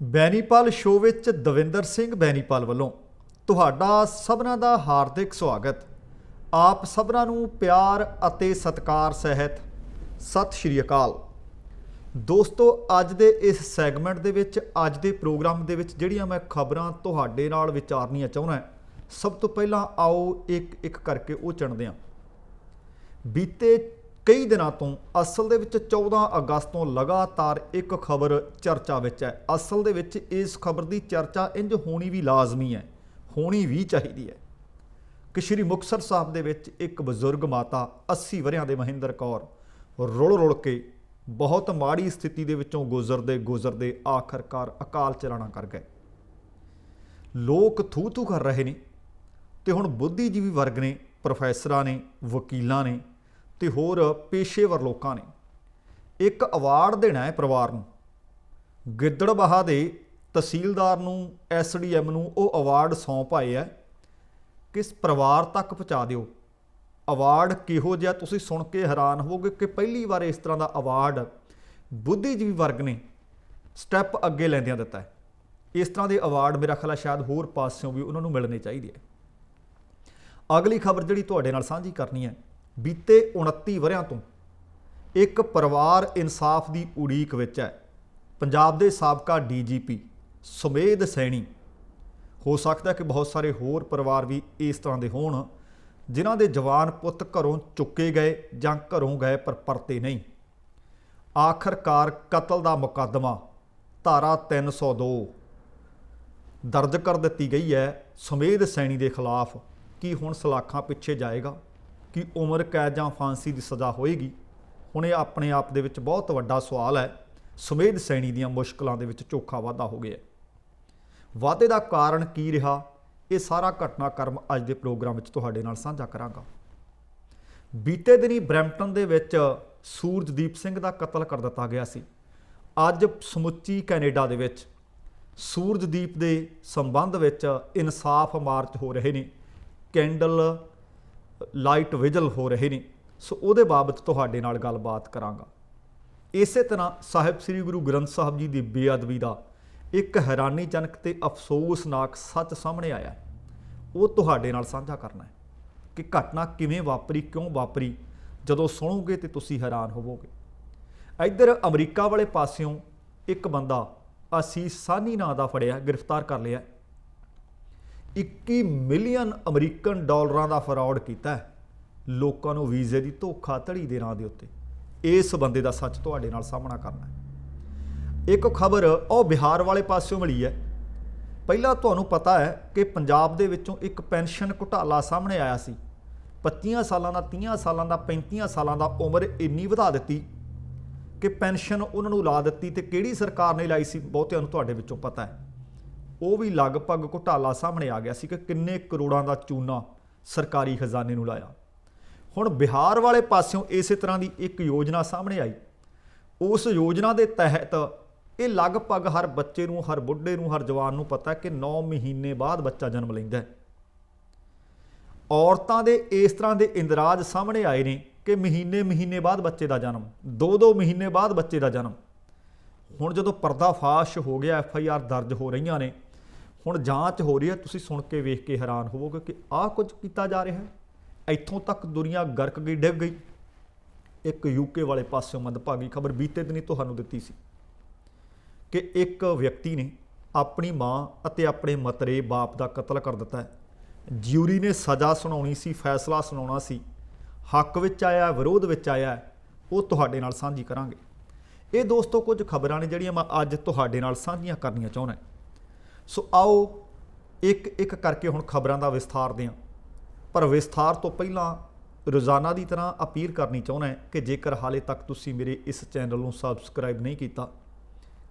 Benipal show ਵਿੱਚ ਦਵਿੰਦਰ ਸਿੰਘ ਬੈਨੀਪਾਲ ਵੱਲੋਂ ਤੁਹਾਡਾ ਸਭਨਾਂ ਦਾ ਹਾਰਦਿਕ ਸਵਾਗਤ। ਆਪ ਸਭਨਾਂ ਨੂੰ ਪਿਆਰ ਅਤੇ ਸਤਿਕਾਰ ਸਹਿਤ ਸਤਿ ਸ਼੍ਰੀ ਅਕਾਲ। ਦੋਸਤੋ, ਅੱਜ ਦੇ ਇਸ ਸੈਗਮੈਂਟ ਦੇ ਵਿੱਚ, ਅੱਜ ਦੇ ਪ੍ਰੋਗਰਾਮ ਦੇ ਵਿੱਚ ਜਿਹੜੀਆਂ ਮੈਂ ਖਬਰਾਂ ਤੁਹਾਡੇ ਨਾਲ ਵਿਚਾਰਨੀਆਂ ਚਾਹੁੰਦਾ, ਸਭ ਤੋਂ ਪਹਿਲਾਂ ਆਓ ਇੱਕ ਇੱਕ ਕਰਕੇ ਉਹ ਚੁਣਦੇ ਹਾਂ। ਬੀਤੇ ਕਈ ਦਿਨਾਂ ਤੋਂ ਅਸਲ ਦੇ ਵਿੱਚ 14 ਅਗਸਤ ਤੋਂ ਲਗਾਤਾਰ ਇੱਕ ਖਬਰ ਚਰਚਾ ਵਿੱਚ ਹੈ। ਅਸਲ ਦੇ ਵਿੱਚ ਇਸ ਖਬਰ ਦੀ ਚਰਚਾ ਇੰਝ ਹੋਣੀ ਵੀ ਲਾਜ਼ਮੀ ਹੈ, ਹੋਣੀ ਵੀ ਚਾਹੀਦੀ ਹੈ ਕਿ ਸ਼੍ਰੀ ਮੁਕਤਸਰ ਸਾਹਿਬ ਦੇ ਵਿੱਚ ਇੱਕ ਬਜ਼ੁਰਗ ਮਾਤਾ 80 ਵਰ੍ਹਿਆਂ ਦੇ ਮਹਿੰਦਰ ਕੌਰ ਰੁਲ ਰੁਲ ਕੇ ਬਹੁਤ ਮਾੜੀ ਸਥਿਤੀ ਦੇ ਵਿੱਚੋਂ ਗੁਜ਼ਰਦੇ ਆਖਰਕਾਰ ਅਕਾਲ ਚਲਾਣਾ ਕਰ ਗਏ। ਲੋਕ ਥੂ ਥੂ ਕਰ ਰਹੇ ਨੇ ਤੇ ਹੁਣ ਬੁੱਧੀਜੀਵੀ ਵਰਗ ਨੇ, ਪ੍ਰੋਫੈਸਰਾਂ ਨੇ, ਵਕੀਲਾਂ ਨੇ ਤੇ ਹੋਰ ਪੇਸ਼ੇਵਰ ਲੋਕਾਂ ਨੇ ਇੱਕ ਅਵਾਰਡ ਦੇਣਾ ਹੈ ਪਰਿਵਾਰ ਨੂੰ। ਗਿੱਦੜਬਾਹਾ ਦੇ ਤਹਿਸੀਲਦਾਰ ਨੂੰ, SDM ਨੂੰ ਉਹ ਅਵਾਰਡ ਸੌਂਪ ਆਏ ਹੈ ਕਿ ਇਸ ਪਰਿਵਾਰ ਤੱਕ ਪਹੁੰਚਾ ਦਿਓ। ਅਵਾਰਡ ਕਿਹੋ ਜਿਹਾ, ਤੁਸੀਂ ਸੁਣ ਕੇ ਹੈਰਾਨ ਹੋਵੋਗੇ ਕਿ ਪਹਿਲੀ ਵਾਰ ਇਸ ਤਰ੍ਹਾਂ ਦਾ ਅਵਾਰਡ ਬੁੱਧੀਜੀਵੀ ਵਰਗ ਨੇ ਸਟੈਪ ਅੱਗੇ ਲੈਂਦਿਆਂ ਦਿੱਤਾ ਹੈ। ਇਸ ਤਰ੍ਹਾਂ ਦੇ ਅਵਾਰਡ ਮੇਰਾ ਖਿਆਲ ਸ਼ਾਇਦ ਹੋਰ ਪਾਸਿਓਂ ਵੀ ਉਹਨਾਂ ਨੂੰ ਮਿਲਣੇ ਚਾਹੀਦੇ ਹੈ। ਅਗਲੀ ਖਬਰ ਜਿਹੜੀ ਤੁਹਾਡੇ ਨਾਲ ਸਾਂਝੀ ਕਰਨੀ ਹੈ, ਬੀਤੇ 29 ਵਰ੍ਹਿਆਂ ਤੋਂ ਇੱਕ ਪਰਿਵਾਰ ਇਨਸਾਫ ਦੀ ਉਡੀਕ ਵਿੱਚ ਹੈ। ਪੰਜਾਬ ਦੇ ਸਾਬਕਾ DGP ਸੁਮੇਧ ਸੈਣੀ, ਹੋ ਸਕਦਾ ਕਿ ਬਹੁਤ ਸਾਰੇ ਹੋਰ ਪਰਿਵਾਰ ਵੀ ਇਸ ਤਰ੍ਹਾਂ ਦੇ ਹੋਣ ਜਿਨ੍ਹਾਂ ਦੇ ਜਵਾਨ ਪੁੱਤ ਘਰੋਂ ਚੁੱਕੇ ਗਏ ਜਾਂ ਘਰੋਂ ਗਏ ਪਰ ਪਰਤੇ ਨਹੀਂ। ਆਖਰਕਾਰ ਕਤਲ ਦਾ ਮੁਕੱਦਮਾ ਧਾਰਾ 302 ਦਰਜ ਕਰ ਦਿੱਤੀ ਗਈ ਹੈ ਸੁਮੇਧ ਸੈਣੀ ਦੇ ਖਿਲਾਫ। ਕੀ ਹੁਣ ਸਲਾਖਾਂ ਪਿੱਛੇ ਜਾਏਗਾ? ਕਿ ਉਮਰ ਕੈਦ ਜਾਂ ਫਾਂਸੀ ਦੀ ਸਜ਼ਾ ਹੋਏਗੀ? ਹੁਣ ਇਹ ਆਪਣੇ ਆਪ ਦੇ ਵਿੱਚ ਬਹੁਤ ਵੱਡਾ ਸਵਾਲ ਹੈ। ਸੁਮੇਧ ਸੈਣੀ ਦੀਆਂ ਮੁਸ਼ਕਲਾਂ ਦੇ ਵਿੱਚ ਚੋਖਾ ਵਾਧਾ ਹੋ ਗਿਆ। ਵਾਧੇ ਦਾ ਕਾਰਨ ਕੀ ਰਿਹਾ, ਇਹ ਸਾਰਾ ਘਟਨਾਕ੍ਰਮ ਅੱਜ ਦੇ ਪ੍ਰੋਗਰਾਮ ਵਿੱਚ ਤੁਹਾਡੇ ਨਾਲ ਸਾਂਝਾ ਕਰਾਂਗਾ। ਬੀਤੇ ਦਿਨੀ ਬਰੈਂਪਟਨ ਦੇ ਵਿੱਚ ਸੂਰਜਦੀਪ ਸਿੰਘ ਦਾ ਕਤਲ ਕਰ ਦਿੱਤਾ ਗਿਆ ਸੀ। ਅੱਜ ਸਮੁੱਚੀ ਕੈਨੇਡਾ ਦੇ ਵਿੱਚ ਸੂਰਜਦੀਪ ਦੇ ਸੰਬੰਧ ਵਿੱਚ ਇਨਸਾਫ ਮਾਰਚ ਹੋ ਰਹੇ ਨੇ, ਕੈਂਡਲ ਲਾਈਟ ਵਿਜਲ ਹੋ ਰਹੇ ਨੇ। ਸੋ ਉਹਦੇ ਬਾਬਤ ਤੁਹਾਡੇ ਨਾਲ ਗੱਲਬਾਤ ਕਰਾਂਗਾ। ਇਸੇ ਤਰ੍ਹਾਂ ਸਾਹਿਬ ਸ੍ਰੀ ਗੁਰੂ ਗ੍ਰੰਥ ਸਾਹਿਬ ਜੀ ਦੀ ਬੇਅਦਬੀ ਦਾ ਇੱਕ ਹੈਰਾਨੀਜਨਕ ਤੇ ਅਫਸੋਸਨਾਕ ਸੱਚ ਸਾਹਮਣੇ ਆਇਆ, ਉਹ ਤੁਹਾਡੇ ਨਾਲ ਸਾਂਝਾ ਕਰਨਾ ਹੈ ਕਿ ਘਟਨਾ ਕਿਵੇਂ ਵਾਪਰੀ, ਕਿਉਂ ਵਾਪਰੀ। ਜਦੋਂ ਸੁਣੋਗੇ ਤੇ ਤੁਸੀਂ ਹੈਰਾਨ ਹੋਵੋਗੇ। ਇੱਧਰ ਅਮਰੀਕਾ ਵਾਲੇ ਪਾਸਿਓਂ ਇੱਕ ਬੰਦਾ ਆਸੀਸ ਸਾਨੀ ਨਾਂ ਦਾ ਫੜਿਆ, ਗ੍ਰਿਫਤਾਰ ਕਰ ਲਿਆ। 21 ਮਿਲੀਅਨ ਅਮਰੀਕਨ ਡਾਲਰਾਂ ਦਾ ਫਰਾਡ ਕੀਤਾ ਲੋਕਾਂ ਨੂੰ ਵੀਜ਼ੇ ਦੀ ਧੋਖਾਧੜੀ ਦੇ ਨਾਂ ਦੇ ਉੱਤੇ। ਇਸ ਬੰਦੇ ਦਾ ਸੱਚ ਤੁਹਾਡੇ ਨਾਲ ਸਾਹਮਣਾ ਕਰਨਾ ਹੈ। ਇੱਕ ਖਬਰ ਉਹ ਬਿਹਾਰ ਵਾਲੇ ਪਾਸਿਓਂ ਮਿਲੀ ਹੈ। ਪਹਿਲਾਂ ਤੁਹਾਨੂੰ ਪਤਾ ਹੈ ਕਿ ਪੰਜਾਬ ਦੇ ਵਿੱਚੋਂ ਇੱਕ ਪੈਨਸ਼ਨ ਘੁਟਾਲਾ ਸਾਹਮਣੇ ਆਇਆ ਸੀ। 25 ਸਾਲਾਂ ਦਾ, 30 ਸਾਲਾਂ ਦਾ, 35 ਸਾਲਾਂ ਦਾ ਉਮਰ ਇੰਨੀ ਵਧਾ ਦਿੱਤੀ ਕਿ ਪੈਨਸ਼ਨ ਉਹਨਾਂ ਨੂੰ ਲਾ ਦਿੱਤੀ। ਤੇ ਕਿਹੜੀ ਸਰਕਾਰ ਨੇ ਲਾਈ ਸੀ, ਬਹੁਤਿਆਂ ਨੂੰ ਤੁਹਾਡੇ ਵਿੱਚੋਂ ਪਤਾ ਹੈ। ਉਹ ਵੀ ਲਗਭਗ ਘੁਟਾਲਾ ਸਾਹਮਣੇ ਆ ਗਿਆ ਸੀ ਕਿ ਕਿੰਨੇ ਕਰੋੜਾਂ ਦਾ ਚੂਨਾ ਸਰਕਾਰੀ ਖਜ਼ਾਨੇ ਨੂੰ ਲਾਇਆ। ਹੁਣ ਬਿਹਾਰ ਵਾਲੇ ਪਾਸਿਓਂ ਇਸੇ ਤਰ੍ਹਾਂ ਦੀ ਇੱਕ ਯੋਜਨਾ ਸਾਹਮਣੇ ਆਈ। ਉਸ ਯੋਜਨਾ ਦੇ ਤਹਿਤ ਇਹ ਲਗਭਗ ਹਰ ਬੱਚੇ ਨੂੰ, ਹਰ ਬੁੱਢੇ ਨੂੰ, ਹਰ ਜਵਾਨ ਨੂੰ ਪਤਾ ਕਿ 9 ਮਹੀਨੇ ਬਾਅਦ ਬੱਚਾ ਜਨਮ ਲੈਂਦਾ ਹੈ। ਔਰਤਾਂ ਦੇ ਇਸ ਤਰ੍ਹਾਂ ਦੇ ਇੰਦਰਾਜ ਸਾਹਮਣੇ ਆਏ ਨੇ ਕਿ ਮਹੀਨੇ ਬਾਅਦ ਬੱਚੇ ਦਾ ਜਨਮ, 2-2 ਮਹੀਨੇ ਬਾਅਦ ਬੱਚੇ ਦਾ ਜਨਮ। ਹੁਣ ਜਦੋਂ ਪਰਦਾਫਾਸ਼ ਹੋ ਗਿਆ, FIR ਦਰਜ ਹੋ ਰਹੀਆਂ ਨੇ, ਹੁਣ ਜਾਂਚ ਹੋ ਰਹੀ ਹੈ। ਤੁਸੀਂ ਸੁਣ ਕੇ ਵੇਖ ਕੇ ਹੈਰਾਨ ਹੋਵੋਗੇ ਕਿ ਆਹ ਕੁਝ ਕੀਤਾ ਜਾ ਰਿਹਾ ਹੈ। ਇੱਥੋਂ ਤੱਕ ਦੁਨੀਆ ਗਰਕ ਗਈ, ਡਿੱਗ ਗਈ। ਇੱਕ UK ਵਾਲੇ ਪਾਸਿਓਂ ਮੰਦਭਾਗੀ ਖਬਰ ਬੀਤੇ ਦਿਨੀ ਤੁਹਾਨੂੰ ਦਿੱਤੀ ਸੀ ਕਿ ਇੱਕ ਵਿਅਕਤੀ ਨੇ ਆਪਣੀ ਮਾਂ ਅਤੇ ਆਪਣੇ ਮਤਰੇ ਬਾਪ ਦਾ ਕਤਲ ਕਰ ਦਿੱਤਾ ਹੈ। ਜਿਊਰੀ ਨੇ ਸਜ਼ਾ ਸੁਣਾਉਣੀ ਸੀ, ਫੈਸਲਾ ਸੁਣਾਉਣਾ ਸੀ। ਹੱਕ ਵਿੱਚ ਆਇਆ, ਵਿਰੋਧ ਵਿੱਚ ਆਇਆ, ਉਹ ਤੁਹਾਡੇ ਨਾਲ ਸਾਂਝੀ ਕਰਾਂਗੇ। ਇਹ ਦੋਸਤੋ ਕੁਝ ਖਬਰਾਂ ਨੇ ਜਿਹੜੀਆਂ ਮੈਂ ਅੱਜ ਤੁਹਾਡੇ ਨਾਲ ਸਾਂਝੀਆਂ ਕਰਨੀਆਂ ਚਾਹੁੰਦਾ। ਸੋ ਆਓ ਇੱਕ ਇੱਕ ਕਰਕੇ ਹੁਣ ਖਬਰਾਂ ਦਾ ਵਿਸਥਾਰ ਦਿਆਂ। ਪਰ ਵਿਸਥਾਰ ਤੋਂ ਪਹਿਲਾਂ ਰੋਜ਼ਾਨਾ ਦੀ ਤਰ੍ਹਾਂ ਅਪੀਲ ਕਰਨੀ ਚਾਹੁੰਦਾ ਕਿ ਜੇਕਰ ਹਾਲੇ ਤੱਕ ਤੁਸੀਂ ਮੇਰੇ ਇਸ ਚੈਨਲ ਨੂੰ ਸਬਸਕ੍ਰਾਈਬ ਨਹੀਂ ਕੀਤਾ,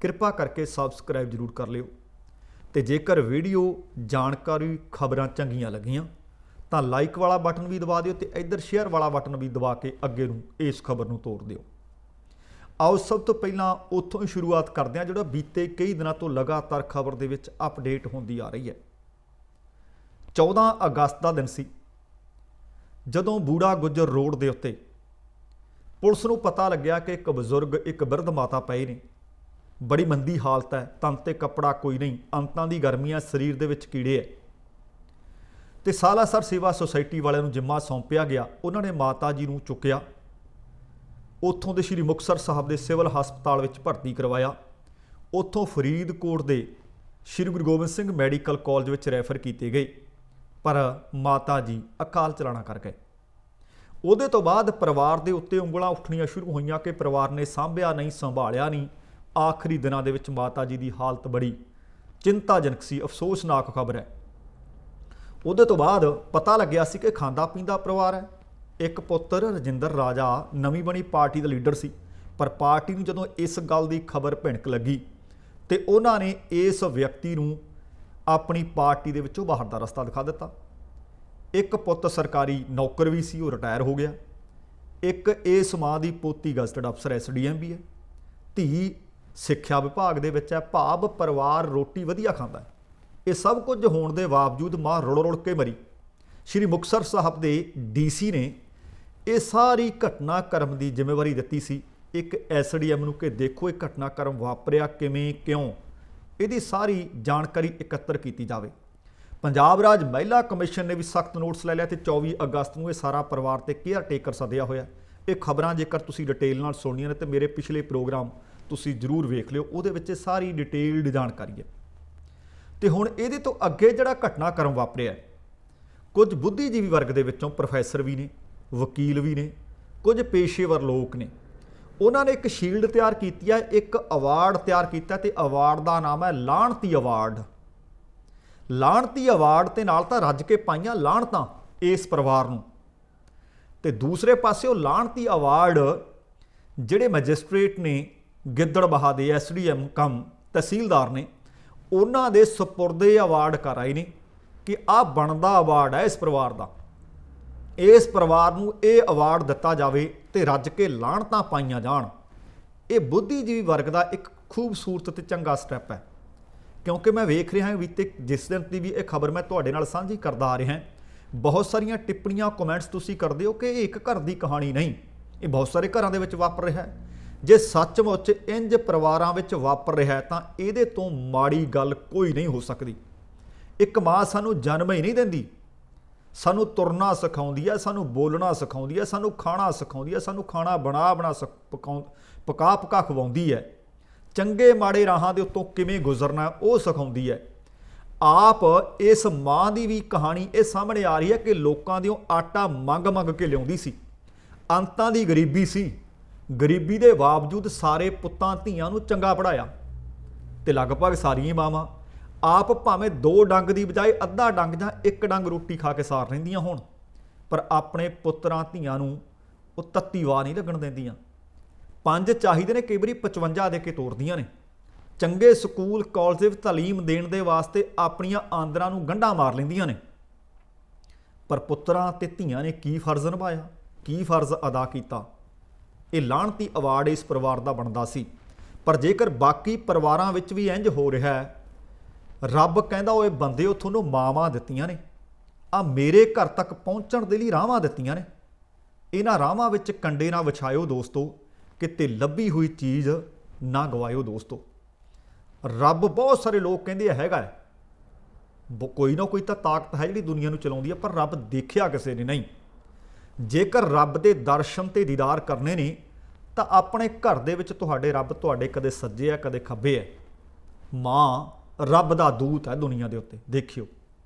ਕਿਰਪਾ ਕਰਕੇ ਸਬਸਕ੍ਰਾਈਬ ਜ਼ਰੂਰ ਕਰ ਲਿਓ। ਤੇ ਜੇਕਰ ਵੀਡੀਓ, ਜਾਣਕਾਰੀ, ਖਬਰਾਂ ਚੰਗੀਆਂ ਲੱਗੀਆਂ ਤਾਂ ਲਾਈਕ ਵਾਲਾ ਬਟਨ ਵੀ ਦਬਾ ਦਿਓ ਤੇ ਇੱਧਰ ਸ਼ੇਅਰ ਵਾਲਾ ਬਟਨ ਵੀ ਦਬਾ ਕੇ ਅੱਗੇ ਨੂੰ ਇਸ ਖਬਰ ਨੂੰ ਤੋਰ ਦਿਓ। ਆਓ ਸਭ ਤੋਂ ਪਹਿਲਾਂ ਉੱਥੋਂ ਹੀ ਸ਼ੁਰੂਆਤ ਕਰਦੇ ਹਾਂ ਜਿਹੜਾ ਬੀਤੇ ਕਈ ਦਿਨਾਂ ਤੋਂ ਲਗਾਤਾਰ ਖਬਰ ਦੇ ਵਿੱਚ ਅਪਡੇਟ ਹੁੰਦੀ ਆ ਰਹੀ ਹੈ। 14 ਅਗਸਤ ਦਾ ਦਿਨ ਸੀ ਜਦੋਂ ਬੂੜਾ ਗੁੱਜਰ ਰੋਡ ਦੇ ਉੱਤੇ ਪੁਲਿਸ ਨੂੰ ਪਤਾ ਲੱਗਿਆ ਕਿ ਇੱਕ ਬਜ਼ੁਰਗ, ਇੱਕ ਬਿਰਧ ਮਾਤਾ ਪਏ ਨੇ। ਬੜੀ ਮੰਦੀ ਹਾਲਤ ਹੈ, ਤਨ ਤੇ ਕੱਪੜਾ ਕੋਈ ਨਹੀਂ, ਅੰਤਾਂ ਦੀ ਗਰਮੀਆਂ, ਸਰੀਰ ਦੇ ਵਿੱਚ ਕੀੜੇ ਹੈ। ਤੇ ਸਾਲਾਸਰ ਸੇਵਾ ਸੁਸਾਇਟੀ ਵਾਲਿਆਂ ਨੂੰ ਜਿੰਮਾ ਸੌਂਪਿਆ ਗਿਆ। ਉਹਨਾਂ ਨੇ ਮਾਤਾ ਜੀ ਨੂੰ ਚੁੱਕਿਆ, ਉੱਥੋਂ ਦੇ ਸ਼੍ਰੀ ਮੁਕਤਸਰ ਸਾਹਿਬ ਦੇ ਸਿਵਲ ਹਸਪਤਾਲ ਵਿੱਚ ਭਰਤੀ ਕਰਵਾਇਆ। ਉੱਥੋਂ ਫਰੀਦਕੋਟ ਦੇ ਸ਼੍ਰੀ ਗੁਰੂ ਗੋਬਿੰਦ ਸਿੰਘ ਮੈਡੀਕਲ ਕਾਲਜ ਵਿੱਚ ਰੈਫਰ ਕੀਤੇ ਗਏ, ਪਰ ਮਾਤਾ ਜੀ ਅਕਾਲ ਚਲਾਣਾ ਕਰ ਗਏ। ਉਹਦੇ ਤੋਂ ਬਾਅਦ ਪਰਿਵਾਰ ਦੇ ਉੱਤੇ ਉਂਗਲਾਂ ਉੱਠਣੀਆਂ ਸ਼ੁਰੂ ਹੋਈਆਂ ਕਿ ਪਰਿਵਾਰ ਨੇ ਸਾਂਭਿਆ ਨਹੀਂ, ਸੰਭਾਲਿਆ ਨਹੀਂ। ਆਖਰੀ ਦਿਨਾਂ ਦੇ ਵਿੱਚ ਮਾਤਾ ਜੀ ਦੀ ਹਾਲਤ ਬੜੀ ਚਿੰਤਾਜਨਕ ਸੀ, ਅਫਸੋਸਨਾਕ ਖਬਰ ਹੈ। ਉਹਦੇ ਤੋਂ ਬਾਅਦ ਪਤਾ ਲੱਗਿਆ ਸੀ ਕਿ ਖਾਂਦਾ ਪੀਂਦਾ ਪਰਿਵਾਰ ਹੈ। ਇੱਕ ਪੁੱਤਰ ਰਜਿੰਦਰ ਰਾਜਾ ਨਵੀਂ ਬਣੀ ਪਾਰਟੀ ਦਾ ਲੀਡਰ ਸੀ, ਪਰ ਪਾਰਟੀ ਨੂੰ ਜਦੋਂ ਇਸ ਗੱਲ ਦੀ ਖਬਰ ਭਿਣਕ ਲੱਗੀ ਤੇ ਉਹਨਾਂ ਨੇ ਇਸ ਵਿਅਕਤੀ ਨੂੰ ਆਪਣੀ ਪਾਰਟੀ ਦੇ ਵਿੱਚੋਂ ਬਾਹਰ ਦਾ ਰਸਤਾ ਦਿਖਾ ਦਿੱਤਾ। ਇੱਕ ਪੁੱਤ ਸਰਕਾਰੀ ਨੌਕਰ ਵੀ ਸੀ, ਉਹ ਰਿਟਾਇਰ ਹੋ ਗਿਆ। ਇੱਕ ਇਸ ਮਾਂ ਦੀ ਪੋਤੀ ਗਜ਼ਟਡ ਅਫਸਰ SDM ਵੀ ਹੈ। ਧੀ ਸਿੱਖਿਆ ਵਿਭਾਗ ਦੇ ਵਿੱਚ ਹੈ। ਭਾਵ ਪਰਿਵਾਰ ਰੋਟੀ ਵਧੀਆ ਖਾਂਦਾ ਹੈ। ਇਹ ਸਭ ਕੁਝ ਹੋਣ ਦੇ ਬਾਵਜੂਦ ਮਾਂ ਰੁਲ ਰੁਲ ਕੇ ਮਰੀ। ਸ਼੍ਰੀ ਮੁਕਤਸਰ ਸਾਹਿਬ ਦੇ DC ਨੇ ਇਹ ਸਾਰੀ ਘਟਨਾਕ੍ਰਮ ਦੀ ਜ਼ਿੰਮੇਵਾਰੀ ਦਿੱਤੀ ਸੀ ਇੱਕ SDM ਨੂੰ ਕਿ ਦੇਖੋ ਇਹ ਘਟਨਾਕ੍ਰਮ ਵਾਪਰਿਆ ਕਿਵੇਂ, ਕਿਉਂ, ਇਹਦੀ ਸਾਰੀ ਜਾਣਕਾਰੀ ਇਕੱਤਰ ਕੀਤੀ ਜਾਵੇ। ਪੰਜਾਬ ਰਾਜ ਮਹਿਲਾ ਕਮਿਸ਼ਨ ਨੇ ਵੀ ਸਖਤ ਨੋਟਿਸ ਲੈ ਲਿਆ ਤੇ 24 ਅਗਸਤ ਨੂੰ ਇਹ ਸਾਰਾ ਪਰਿਵਾਰ ਤੇ ਕੇਅਰ ਟੇਕਰ ਸੱਦਿਆ ਹੋਇਆ। ਇਹ ਖਬਰਾਂ ਜੇਕਰ ਤੁਸੀਂ ਡਿਟੇਲ ਨਾਲ ਸੁਣਨੀਆਂ ਨੇ ਤੇ ਮੇਰੇ ਪਿਛਲੇ ਪ੍ਰੋਗਰਾਮ ਤੁਸੀਂ ਜ਼ਰੂਰ ਵੇਖ ਲਿਓ, ਉਹਦੇ ਵਿੱਚ ਸਾਰੀ ਡਿਟੇਲਡ ਜਾਣਕਾਰੀ ਹੈ। ਤੇ ਹੁਣ ਇਹਦੇ ਤੋਂ ਅੱਗੇ ਜਿਹੜਾ ਘਟਨਾਕ੍ਰਮ ਵਾਪਰਿਆ, ਕੁਝ ਬੁੱਧੀਜੀਵੀ ਵਰਗ ਦੇ ਵਿੱਚੋਂ ਪ੍ਰੋਫੈਸਰ ਵੀ ਨੇ, ਵਕੀਲ ਵੀ ਨੇ, ਕੁਝ ਪੇਸ਼ੇਵਰ ਲੋਕ ਨੇ। ਉਹਨਾਂ ਨੇ ਇੱਕ ਸ਼ੀਲਡ ਤਿਆਰ ਕੀਤੀ ਹੈ, ਇੱਕ ਅਵਾਰਡ ਤਿਆਰ ਕੀਤਾ ਤੇ ਅਵਾਰਡ ਦਾ ਨਾਮ ਹੈ ਲਾਹਣਤੀ ਅਵਾਰਡ। ਲਾਹਣਤੀ ਅਵਾਰਡ ਤੇ ਨਾਲ ਤਾਂ ਰੱਜ ਕੇ ਪਾਈਆਂ ਲਾਹਣਤਾਂ ਇਸ ਪਰਿਵਾਰ ਨੂੰ, ਤੇ ਦੂਸਰੇ ਪਾਸੇ ਉਹ ਲਾਹਣਤੀ ਅਵਾਰਡ ਜਿਹੜੇ ਮੈਜਿਸਟ੍ਰੇਟ ਨੇ ਗਿੱਦੜਬਾਹਾ ਦੇ SDM ਕਮ ਤਹਿਸੀਲਦਾਰ ਨੇ ਉਹਨਾਂ ਦੇ ਸਪੁਰਦੇ ਅਵਾਰਡ ਕਰ ਆਏ ਨੇ ਕਿ ਆਹ ਬਣਦਾ ਅਵਾਰਡ ਹੈ ਇਸ ਪਰਿਵਾਰ ਦਾ। ਇਸ ਪਰਿਵਾਰ ਨੂੰ ਇਹ ਅਵਾਰਡ ਦਿੱਤਾ ਜਾਵੇ ਤੇ ਰੱਜ ਕੇ ਲਾਹਣਤਾਂ ਪਾਈਆਂ ਜਾਣ। ਇਹ ਬੁੱਧੀਜੀਵੀ ਵਰਗ ਦਾ ਇੱਕ ਖੂਬਸੂਰਤ ਤੇ ਚੰਗਾ ਸਟੈਪ ਹੈ, ਕਿਉਂਕਿ ਮੈਂ ਵੇਖ ਰਿਹਾ ਹਾਂ ਬੀਤੇ ਜਿਸ ਦਿਨ ਦੀ ਵੀ ਇਹ ਖਬਰ ਮੈਂ ਤੁਹਾਡੇ ਨਾਲ ਸਾਂਝੀ ਕਰਦਾ ਆ ਰਿਹਾ, ਬਹੁਤ ਸਾਰੀਆਂ ਟਿੱਪਣੀਆਂ, ਕਮੈਂਟਸ ਤੁਸੀਂ ਕਰਦੇ ਹੋ ਕਿ ਇਹ ਇੱਕ ਘਰ ਦੀ ਕਹਾਣੀ ਨਹੀਂ, ਇਹ ਬਹੁਤ ਸਾਰੇ ਘਰਾਂ ਦੇ ਵਿੱਚ ਵਾਪਰ ਰਿਹਾ ਹੈ। ਜੇ ਸੱਚਮੁੱਚ ਇੰਜ ਪਰਿਵਾਰਾਂ ਵਿੱਚ ਵਾਪਰ ਰਿਹਾ ਤਾਂ ਇਹਦੇ ਤੋਂ ਮਾੜੀ ਗੱਲ ਕੋਈ ਨਹੀਂ ਹੋ ਸਕਦੀ। ਇੱਕ ਮਾਂ ਸਾਨੂੰ ਜਨਮ ਹੀ ਨਹੀਂ ਦਿੰਦੀ, ਸਾਨੂੰ ਤੁਰਨਾ ਸਿਖਾਉਂਦੀ ਹੈ, ਸਾਨੂੰ ਬੋਲਣਾ ਸਿਖਾਉਂਦੀ ਹੈ, ਸਾਨੂੰ ਖਾਣਾ ਸਿਖਾਉਂਦੀ ਹੈ, ਸਾਨੂੰ ਖਾਣਾ ਬਣਾ ਪਕਾ ਖਵਾਉਂਦੀ ਹੈ, ਚੰਗੇ ਮਾੜੇ ਰਾਹਾਂ ਦੇ ਉੱਤੋਂ ਕਿਵੇਂ ਗੁਜ਼ਰਨਾ ਉਹ ਸਿਖਾਉਂਦੀ ਹੈ। ਆਪ ਇਸ ਮਾਂ ਦੀ ਵੀ ਕਹਾਣੀ ਇਹ ਸਾਹਮਣੇ ਆ ਰਹੀ ਹੈ ਕਿ ਲੋਕਾਂ ਦਿਓ ਆਟਾ ਮੰਗ ਕੇ ਲਿਆਉਂਦੀ ਸੀ, ਅੰਤਾਂ ਦੀ ਗਰੀਬੀ ਸੀ, ਗਰੀਬੀ ਦੇ ਬਾਵਜੂਦ ਸਾਰੇ ਪੁੱਤਾਂ ਧੀਆਂ ਨੂੰ ਚੰਗਾ ਪੜ੍ਹਾਇਆ ਤੇ ਲਗਭਗ ਸਾਰੀਆਂ ਮਾਵਾਂ ਆਪ ਭਾਵੇਂ 2 ਡੰਗ ਦੀ ਬਜਾਏ ਅੱਧਾ ਡੰਗ ਜਾਂ 1 ਡੰਗ ਰੋਟੀ ਖਾ ਕੇ ਸਾਰ ਰਹਿੰਦੀਆਂ ਹੋਣ, ਪਰ ਆਪਣੇ ਪੁੱਤਰਾਂ ਧੀਆਂ ਨੂੰ ਉਹ ਤੱਤੀ ਵਾਹ ਨਹੀਂ ਲੱਗਣ ਦਿੰਦੀਆਂ। 5 ਚਾਹੀਦੇ ਨੇ, ਕਈ ਵਾਰੀ 55 ਦੇ ਕੇ ਤੋਰਦੀਆਂ ਨੇ। ਚੰਗੇ ਸਕੂਲ ਕਾਲਜ ਵਿੱਚ ਤਾਲੀਮ ਦੇਣ ਦੇ ਵਾਸਤੇ ਆਪਣੀਆਂ ਆਂਦਰਾਂ ਨੂੰ ਗੰਢਾਂ ਮਾਰ ਲੈਂਦੀਆਂ ਨੇ, ਪਰ ਪੁੱਤਰਾਂ ਤੇ ਧੀਆਂ ਨੇ ਕੀ ਫਰਜ਼ ਨਿਭਾਇਆ, ਕੀ ਫਰਜ਼ ਅਦਾ ਕੀਤਾ। ਇਹ ਲਾਹਣਤੀ ਅਵਾਰਡ ਇਸ ਪਰਿਵਾਰ ਦਾ ਬਣਦਾ ਸੀ। ਪਰ ਜੇਕਰ ਬਾਕੀ ਪਰਿਵਾਰਾਂ ਵਿੱਚ ਵੀ ਇੰਜ ਹੋ ਰਿਹਾ ਹੈ, ਰੱਬ ਕਹਿੰਦਾ ਓਏ ਬੰਦਿਓ ਤੁਹਾਨੂੰ ਮਾਵਾਂ ਦਿੱਤੀਆਂ ਨੇ, ਆ ਮੇਰੇ ਘਰ ਤੱਕ ਪਹੁੰਚਣ ਦੇ ਲਈ ਰਾਹਾਂ ਦਿੱਤੀਆਂ ਨੇ, ਇਹਨਾਂ ਰਾਹਾਂ ਵਿੱਚ ਕੰਡੇ ਨਾ ਵਿਛਾਇਓ ਦੋਸਤੋ, ਕਿਤੇ ਲੱਭੀ ਹੋਈ ਚੀਜ਼ ਨਾ ਗਵਾਇਓ ਦੋਸਤੋ। ਰੱਬ ਬਹੁਤ ਸਾਰੇ ਲੋਕ ਕਹਿੰਦੇ ਹੈਗਾ ਹੈ, ਕੋਈ ਨਾ ਕੋਈ ਤਾਂ ਤਾਕਤ ਹੈ ਜਿਹੜੀ ਦੁਨੀਆ ਨੂੰ ਚਲਾਉਂਦੀ ਹੈ, ਪਰ ਰੱਬ ਦੇਖਿਆ ਕਿਸੇ ਨੇ ਨਹੀਂ। ਜੇਕਰ ਰੱਬ ਦੇ ਦਰਸ਼ਨ ਤੇ ਦੀਦਾਰ ਕਰਨੇ ਨੇ ਤਾਂ ਆਪਣੇ ਘਰ ਦੇ ਵਿੱਚ ਤੁਹਾਡੇ ਰੱਬ ਤੁਹਾਡੇ ਕਦੇ ਸੱਜੇ ਹੈ ਕਦੇ ਖੱਬੇ ਹੈ। ਮਾਂ ਰੱਬ ਦਾ ਦੂਤ ਹੈ ਦੁਨੀਆ ਦੇ ਉੱਤੇ, ਦੇਖਿਓ,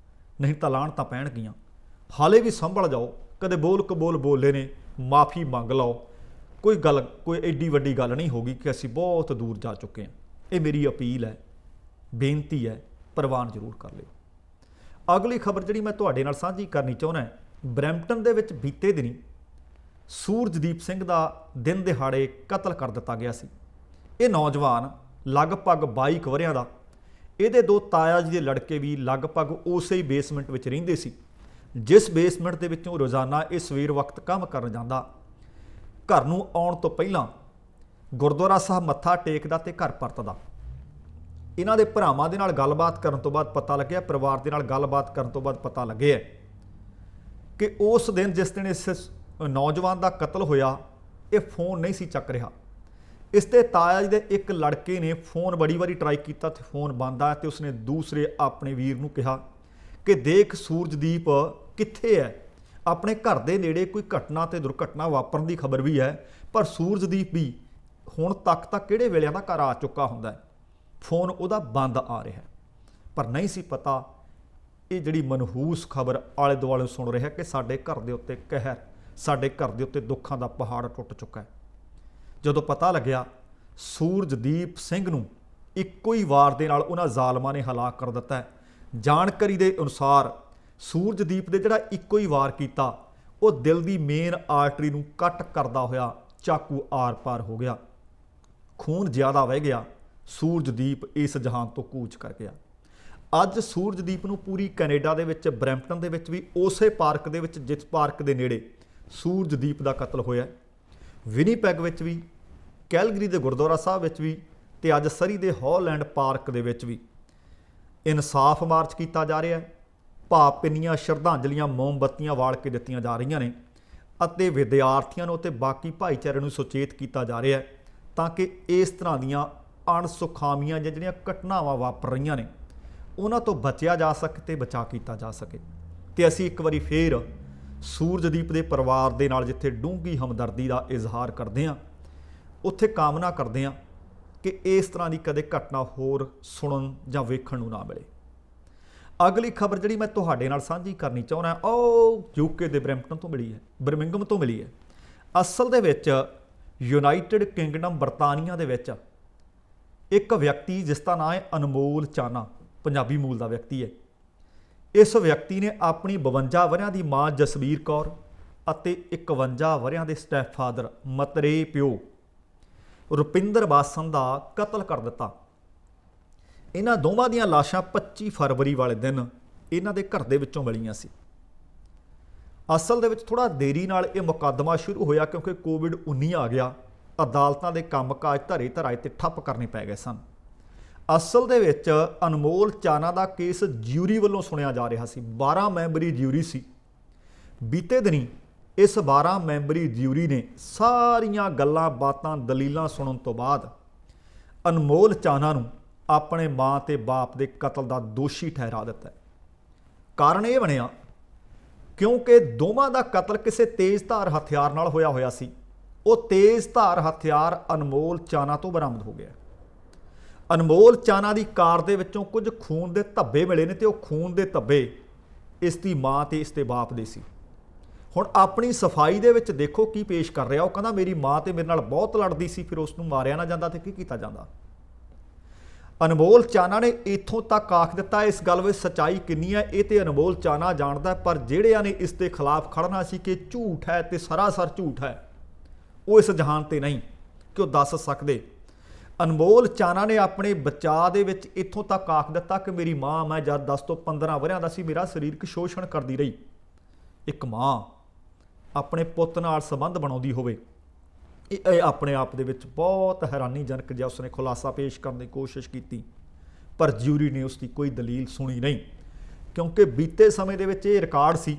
ਨਹੀਂ ਤਾਂ ਲਾਹਣਤਾਂ ਪੈਣਗੀਆਂ। ਹਾਲੇ ਵੀ ਸੰਭਲ ਜਾਓ, ਕਦੇ ਬੋਲ ਕਬੋਲ ਬੋਲੇ ਨੇ, ਮਾਫੀ ਮੰਗ ਲਓ, ਕੋਈ ਗੱਲ, ਕੋਈ ਐਡੀ ਵੱਡੀ ਗੱਲ ਨਹੀਂ ਹੋਗੀ ਕਿ ਅਸੀਂ ਬਹੁਤ ਦੂਰ ਜਾ ਚੁੱਕੇ ਹਾਂ। ਇਹ ਮੇਰੀ ਅਪੀਲ ਹੈ, ਬੇਨਤੀ ਹੈ, ਪ੍ਰਵਾਨ ਜ਼ਰੂਰ ਕਰ ਲਿਓ। ਅਗਲੀ ਖਬਰ ਜਿਹੜੀ ਮੈਂ ਤੁਹਾਡੇ ਨਾਲ ਸਾਂਝੀ ਕਰਨੀ ਚਾਹੁੰਦਾ, ਬਰੈਂਪਟਨ ਦੇ ਵਿੱਚ ਬੀਤੇ ਦਿਨੀ ਸੂਰਜਦੀਪ ਸਿੰਘ ਦਾ ਦਿਨ ਦਿਹਾੜੇ ਕਤਲ ਕਰ ਦਿੱਤਾ ਗਿਆ ਸੀ। ਇਹ ਨੌਜਵਾਨ ਲਗਭਗ 22 ਵਰ੍ਹਿਆਂ ਦਾ, ਇਹਦੇ 2 ਤਾਇਆ ਜੀ ਦੇ ਲੜਕੇ ਵੀ ਲਗਭਗ ਉਸੇ ਹੀ ਬੇਸਮੈਂਟ ਵਿੱਚ ਰਹਿੰਦੇ ਸੀ, ਜਿਸ ਬੇਸਮੈਂਟ ਦੇ ਵਿੱਚੋਂ ਰੋਜ਼ਾਨਾ ਇਹ ਸਵੇਰ ਵਕਤ ਕੰਮ ਕਰਨ ਜਾਂਦਾ। ਘਰ ਨੂੰ ਆਉਣ ਤੋਂ ਪਹਿਲਾਂ ਗੁਰਦੁਆਰਾ ਸਾਹਿਬ ਮੱਥਾ ਟੇਕਦਾ ਤੇ ਘਰ ਪਰਤਦਾ। ਇਹਨਾਂ ਦੇ ਭਰਾਵਾਂ ਦੇ ਨਾਲ ਗੱਲਬਾਤ ਕਰਨ ਤੋਂ ਬਾਅਦ ਪਤਾ ਲੱਗਿਆ, ਪਰਿਵਾਰ ਦੇ ਨਾਲ ਗੱਲਬਾਤ ਕਰਨ ਤੋਂ ਬਾਅਦ ਪਤਾ ਲੱਗਿਆ ਕਿ ਉਸ ਦਿਨ ਜਿਸ ਦਿਨ ਇਸ ਨੌਜਵਾਨ ਦਾ ਕਤਲ ਹੋਇਆ, ਇਹ ਫੋਨ ਨਹੀਂ ਸੀ ਚੱਕ ਰਿਹਾ। इस ते ताया जी दे एक लड़के ने फोन बड़ी बारी ट्राई किया तो फोन बंद आया, तो उसने दूसरे अपने वीर नूं कहा कि देख सूरजदीप कित्थे है, अपने घर के नेड़े कोई घटना तो दुर्घटना वापरन की खबर भी है, पर सूरजदीप भी हुण तक तो किहड़े वेलिਆਂ ਦਾ घर आ चुका हुंदा है, फोन उहदा बंद आ रहा है। पर नहीं सी पता ये जिहड़ी मनहूस खबर आले दुआले सुन रहा है कि साडे घर दे उत्ते कहर, साडे घर दे उत्ते दुखां दा पहाड़ टुट चुका है। जदों पता लग्या सूरजदीप सिंह नूं इक्को ही वार दे नाल उन्हां ਜ਼ਾਲਮਾਂ ने हलाक कर दिता है। जानकारी के अनुसार सूरजदीप दे जिहड़ा इक्को ही वार कीता वो दिल की मेन आर्टरी नूं कट करदा होया चाकू आर पार हो गया, खून ज़्यादा वह गया, सूरजदीप इस जहान तो कूच कर गया। अज सूरजदीप नूं पूरी कैनेडा दे विच ब्रैंपटन दे विच भी उसे पार्क दे विच जिस पार्क के नेड़े सूरजदीप का कतल होया, विनीपैग विच भी, कैलगरी के गुरुद्वारा साहब विच भी, ते अज सरी के हॉलैंड पार्क दे विच भी इंसाफ मार्च किया जा रहा है। भावभीनियां श्रद्धांजलियां मोमबत्तियां वाल के दित्तियां जा रही ने अते विद्यार्थियों नूं ते बाकी भाईचारे नूं सुचेत किया जा रहा है ताकि इस तरह दीयां अणसुखावीआं जिहड़ियां घटनावां वापर रहीआं ने उन्हां तो बचिया जा सके ते बचा किया जा सके। ते असीं एक वारी फेर सूरजदीप के परिवार दे नाल जिथे डूंघी हमदर्दी का इजहार करते हैं, उत्थे कामना करते हैं कि इस तरह की कदे घटना होर सुनन जां वेखण नूं ना मिले। अगली खबर जिहड़ी मैं तुहाडे नाल साझी करनी चाहुंदा ਉਹ यूके ਦੇ ब्रैंपटन तो मिली है, बर्मिंघम तो मिली है। असल दे विच यूनाइटेड किंगडम बरतानिया दे विच एक व्यक्ति जिसका नाम है अनमोल चाना, पंजाबी मूल का व्यक्ति है। इस व्यक्ति ने अपनी 52 वरियां की मां जसबीर कौर ਅਤੇ 51 वरियां के स्टैप फादर मतरे प्यो रुपिंदर बासन का कतल कर दिता। इन्हां दोवां दीयां लाशां 25 फरवरी वाले दिन इन्हां दे घर दे विचों मिलीਆਂ सी। असल दे विच थोड़ा देरी नाल ये मुकदमा शुरू होया क्योंकि कोविड-19 आ गया, अदालतां दे कामकाज धरे धराए ते ठप्प करने पै गए सन। असल दे विच अनमोल चाना का केस ज्यूरी वालों सुनिया जा रहा सी, 12 मैंबरी ज्यूरी सी। बीते दिनी इस 12 मैंबरी ज्यूरी ने सारियां गल्लां बातां दलीलां सुनन तो बाद अनमोल चाना नूं अपने मां ते बाप के कतल का दोषी ठहरा दिता। कारण यह बनिया क्योंकि दोवां का कतल किसी तेज़ धार हथियार नाल होया होया सी। वो तेज़ धार हथियार अनमोल चाना तो बरामद हो गया। अनमोल चाना की कार दे विचों कुछ खून के धब्बे मिले ने, तो खून के धब्बे इसकी मां ते इसके बाप दे सी। हुण अपनी सफाई दे विच देखो की पेश कर रहा, वो कहंदा मेरी मां ते मेरे नाल बहुत लड़दी सी, फिर उसनूं मारिया ना जांदा ते की कीता जांदा। अनमोल चाना ने इत्थों तक आख दिता इस गल में सच्चाई किन्नी है ये तो अनमोल चाना जानता है, पर जिहड़ियां ने इसके खिलाफ खड़ना सी कि झूठ है तो सरासर झूठ है, वो इस जहान ते नहीं कि वो दस सकते। अनमोल चाना ने अपने बचाव दे विच इत्थों तक आख दिता कि मेरी मां मैं जब 10 तो 15 वरियां दा सी मेरा शरीरक शोषण करती रही। एक मां अपने पुੱਤ नाल संबंध बनाउंदी होवे, ਇਹ ਆਪਣੇ आप ਦੇ ਵਿੱਚ बहुत हैरानीजनक जिहा उसने खुलासा पेश करने की कोशिश की, पर ज्यूरी ने उसकी कोई दलील सुनी नहीं क्योंकि बीते समय ਦੇ ਵਿੱਚ ਇਹ रिकॉर्ड सी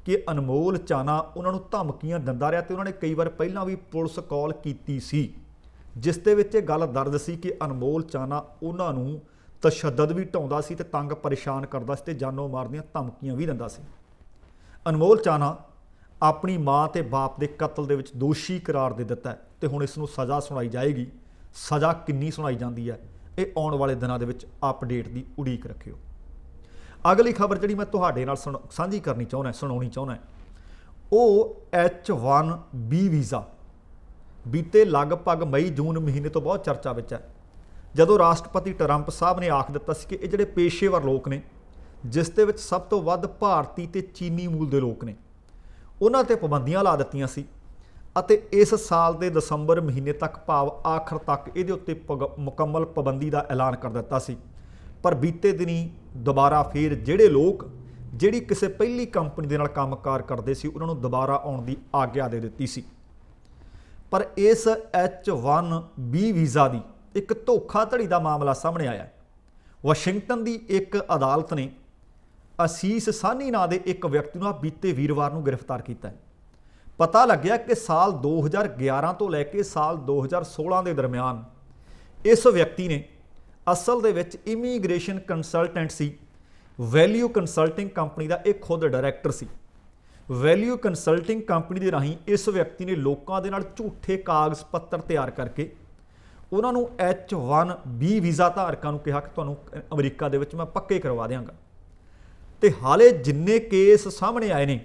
कि अनमोल चाना उन्होंने धमकियां दिंदा रहा, तो उन्होंने कई बार पहलां भी पुलिस कॉल की सी जिस दे विच ये गल दर्ज सी कि अनमोल चाना उन्होंने तशद्दद भी ढाउंदा सी ते तंग परेशान करदा सी ते जानों मार दीआं धमकियां भी दिंदा सी। अनमोल चाना अपनी मां ते बाप के कतल दे विच दोषी करार दे दिता है, तो हुण इसनूं सज़ा सुनाई जाएगी। सज़ा किन्नी सुनाई जाती है ये आने वाले दिनों के विच अपडेट की उड़ीक रखियो। अगली खबर जिहड़ी मैं तुहाडे नाल साझी करनी चाहुंदा सुणाउणी चाहुंदा वो H1B वीज़ा बीते लगभग मई जून महीने तो बहुत चर्चा विच है, जदों राष्ट्रपति ट्रंप साहब ने आख दिता सी कि ये जिहड़े पेशेवर लोग ने जिस दे विच सब तो वध भारती ते चीनी मूल के लोग ने उन्हां ते पाबंदियां ला दित्तियां सी अते इस साल के दसंबर महीने तक भाव आखिर तक इहदे उत्ते मुकम्मल पाबंदी का ऐलान कर दिता सी। पर बीते दिनी दोबारा फिर जिहड़े लोग जिहड़ी किसी पहली कंपनी दे नाल कामकार करते सी उन्होंने दोबारा आउण दी आग्या दे दित्ती सी। पर इस H1B वीज़ा की एक धोखाधड़ी का मामला सामने आया। वाशिंगटन की एक अदालत ने आशीष सानी नां दे एक व्यक्ति नूं बीते वीरवार नूं गिरफ्तार किया है। ਪਤਾ ਲੱਗਿਆ ਕਿ ਸਾਲ 2011 ਤੋਂ ਲੈ ਕੇ ਸਾਲ 2016 ਦੇ ਦਰਮਿਆਨ ਇਸ ਵਿਅਕਤੀ ਨੇ ਅਸਲ ਦੇ ਵਿੱਚ immigration consultancy value consulting company ਦਾ ਇਹ ਖੁਦ ਡਾਇਰੈਕਟਰ ਸੀ। ਵੈਲਿਊ ਕੰਸਲਟਿੰਗ ਕੰਪਨੀ ਦੇ ਰਾਹੀਂ ਇਸ ਵਿਅਕਤੀ ਨੇ ਲੋਕਾਂ ਦੇ ਨਾਲ ਝੂਠੇ ਕਾਗਜ਼ ਪੱਤਰ ਤਿਆਰ ਕਰਕੇ ਉਹਨਾਂ ਨੂੰ H1B ਵੀਜ਼ਾ ਧਾਰਕਾਂ ਨੂੰ ਕਿਹਾ ਕਿ ਤੁਹਾਨੂੰ ਅਮਰੀਕਾ ਦੇ ਵਿੱਚ ਮੈਂ ਪੱਕੇ ਕਰਵਾ ਦਿਆਂਗਾ। ਤੇ ਹਾਲੇ ਜਿੰਨੇ ਕੇਸ ਸਾਹਮਣੇ ਆਏ ਨੇ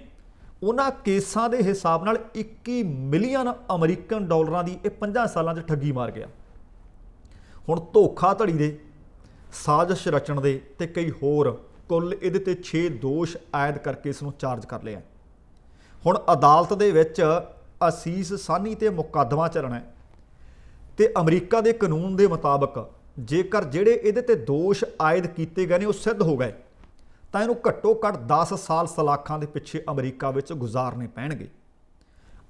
ਉਹਨਾਂ ਕੇਸਾਂ ਦੇ ਹਿਸਾਬ ਨਾਲ 21 ਮਿਲੀਅਨ ਅਮਰੀਕਨ ਡਾਲਰਾਂ ਦੀ ਇਹ 5 ਸਾਲਾਂ 'ਚ ਠੱਗੀ ਮਾਰ ਗਿਆ। ਹੁਣ ਧੋਖਾਧੜੀ ਦੇ, ਸਾਜ਼ਿਸ਼ ਰਚਣ ਦੇ ਤੇ ਕਈ ਹੋਰ ਕੁੱਲ ਇਹਦੇ ਤੇ 6 ਦੋਸ਼ ਆਇਦ ਕਰਕੇ ਇਸ ਨੂੰ ਚਾਰਜ ਕਰ ਲਿਆ। ਹੁਣ ਅਦਾਲਤ ਦੇ ਵਿੱਚ ਅਸੀਸ ਸਾਨੀ ਤੇ ਮੁਕੱਦਮਾ ਚੱਲਣਾ ਹੈ ਤੇ ਅਮਰੀਕਾ ਦੇ ਕਾਨੂੰਨ ਦੇ ਮੁਤਾਬਕ ਜੇਕਰ ਜਿਹੜੇ ਇਹਦੇ ਤੇ ਦੋਸ਼ ਆਇਦ ਕੀਤੇ ਗਏ ਨੇ ਉਹ ਸਿੱਧ ਹੋ ਗਏ ਤਾਂ ਇਹਨੂੰ ਘੱਟੋ ਘੱਟ 10 ਸਾਲ ਸਲਾਖਾਂ ਦੇ ਪਿੱਛੇ ਅਮਰੀਕਾ ਵਿੱਚ ਗੁਜ਼ਾਰਨੇ ਪੈਣਗੇ।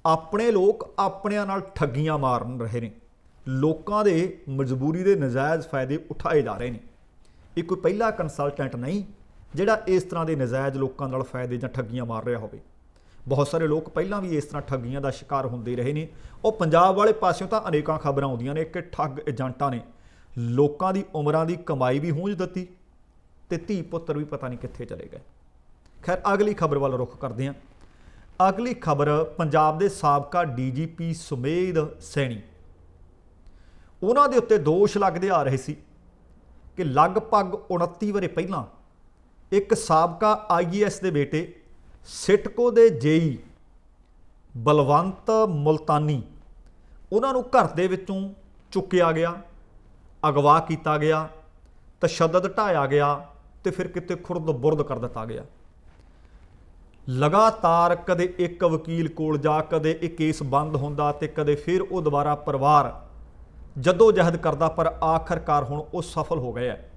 ਆਪਣੇ ਲੋਕ ਆਪਣਿਆਂ ਨਾਲ ਠੱਗੀਆਂ ਮਾਰਨ ਰਹੇ ਨੇ, ਲੋਕਾਂ ਦੇ ਮਜਬੂਰੀ ਦੇ ਨਜਾਇਜ਼ ਫਾਇਦੇ ਉਠਾਏ ਜਾ ਰਹੇ ਨੇ। ਇਹ ਕੋਈ ਪਹਿਲਾ ਕੰਸਲਟੈਂਟ ਨਹੀਂ ਜਿਹੜਾ ਇਸ ਤਰ੍ਹਾਂ ਦੇ ਨਜਾਇਜ਼ ਲੋਕਾਂ ਨਾਲ ਫਾਇਦੇ ਜਾਂ ਠੱਗੀਆਂ ਮਾਰ ਰਿਹਾ ਹੋਵੇ। ਬਹੁਤ ਸਾਰੇ ਲੋਕ ਪਹਿਲਾਂ ਵੀ ਇਸ ਤਰ੍ਹਾਂ ਠੱਗੀਆਂ ਦਾ ਸ਼ਿਕਾਰ ਹੁੰਦੇ ਰਹੇ ਨੇ। ਉਹ ਪੰਜਾਬ ਵਾਲੇ ਪਾਸਿਓਂ ਤਾਂ ਅਨੇਕਾਂ ਖਬਰਾਂ ਆਉਂਦੀਆਂ ਨੇ ਕਿ ਠੱਗ ਏਜੰਟਾਂ ਨੇ ਲੋਕਾਂ ਦੀ ਉਮਰਾਂ ਦੀ ਕਮਾਈ ਵੀ ਹੂੰਝ ਦਿੱਤੀ ਤੇ ਧੀ ਪੁੱਤਰ ਵੀ ਪਤਾ ਨਹੀਂ ਕਿੱਥੇ ਚਲੇ ਗਏ। ਖੈਰ ਅਗਲੀ ਖਬਰ ਵੱਲ ਰੁਖ ਕਰਦੇ ਹਾਂ। ਅਗਲੀ ਖਬਰ ਪੰਜਾਬ ਦੇ ਸਾਬਕਾ DGP ਸੁਮੇਧ ਸੈਣੀ, ਉਹਨਾਂ ਦੇ ਉੱਤੇ ਦੋਸ਼ ਲੱਗਦੇ ਆ ਰਹੇ ਸੀ ਕਿ ਲਗਭਗ 29 ਵਰੇ ਪਹਿਲਾਂ ਇੱਕ ਸਾਬਕਾ IAS ਦੇ ਬੇਟੇ ਸਿਟਕੋ ਦੇ JE ਬਲਵੰਤ ਮੁਲਤਾਨੀ, ਉਹਨਾਂ ਨੂੰ ਘਰ ਦੇ ਵਿੱਚੋਂ ਚੁੱਕਿਆ ਗਿਆ, ਅਗਵਾ ਕੀਤਾ ਗਿਆ, ਤਸ਼ੱਦਦ ਢਾਇਆ ਗਿਆ ਤੇ ਫਿਰ ਕਿਤੇ ਖੁਰਦ ਬੁਰਦ ਕਰ ਦਿੱਤਾ ਗਿਆ। ਲਗਾਤਾਰ ਕਦੇ ਇੱਕ ਵਕੀਲ ਕੋਲ ਜਾ, ਕਦੇ ਇਹ ਕੇਸ ਬੰਦ ਹੁੰਦਾ ਤੇ ਕਦੇ ਫਿਰ ਉਹ ਦੁਬਾਰਾ ਪਰਿਵਾਰ ਜੱਦੋ ਜਹਿਦ ਕਰਦਾ, ਪਰ ਆਖਰਕਾਰ ਹੁਣ ਉਹ ਸਫਲ ਹੋ ਗਏ ਹੈ।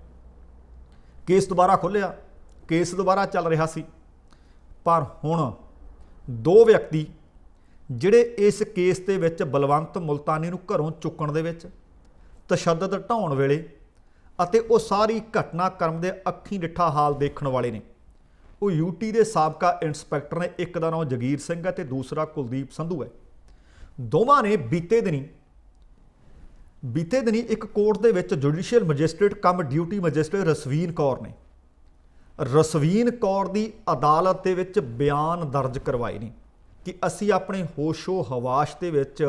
ਕੇਸ ਦੁਬਾਰਾ ਖੁੱਲ੍ਹਿਆ, ਕੇਸ ਦੁਬਾਰਾ ਚੱਲ ਰਿਹਾ ਸੀ, ਪਰ ਹੁਣ 2 ਵਿਅਕਤੀ ਜਿਹੜੇ ਇਸ ਕੇਸ ਦੇ ਵਿੱਚ ਬਲਵੰਤ ਮੁਲਤਾਨੀ ਨੂੰ ਘਰੋਂ ਚੁੱਕਣ ਦੇ ਵਿੱਚ, ਤਸ਼ੱਦਦ ਢਾਉਣ ਵੇਲੇ ਅਤੇ ਉਹ ਸਾਰੀ ਘਟਨਾਕ੍ਰਮ ਦੇ ਅੱਖੀਂ ਡਿੱਠਾ ਹਾਲ ਦੇਖਣ ਵਾਲੇ ਨੇ। ਉਹ UT ਦੇ ਸਾਬਕਾ ਇੰਸਪੈਕਟਰ ਨੇ, ਇੱਕ ਦਾ ਨਾਮ ਜਗੀਰ ਸਿੰਘ ਹੈ ਤੇ ਦੂਸਰਾ ਕੁਲਦੀਪ ਸੰਧੂ ਹੈ। ਦੋਵਾਂ ਨੇ ਬੀਤੇ ਦਿਨੀ ਇੱਕ ਕੋਰਟ ਦੇ ਵਿੱਚ ਜੁਡੀਸ਼ੀਅਲ ਮੈਜਿਸਟ੍ਰੇਟ ਕਮ ਡਿਊਟੀ ਮੈਜਿਸਟ੍ਰੇਟ ਰਸਵੀਨ ਕੌਰ ਨੇ, ਰਸਵੀਨ ਕੌਰ ਦੀ ਅਦਾਲਤ ਦੇ ਵਿੱਚ ਬਿਆਨ ਦਰਜ ਕਰਵਾਏ ਨੇ ਕਿ ਅਸੀਂ ਆਪਣੇ ਹੋਸ਼ੋ ਹਵਾਸ਼ ਦੇ ਵਿੱਚ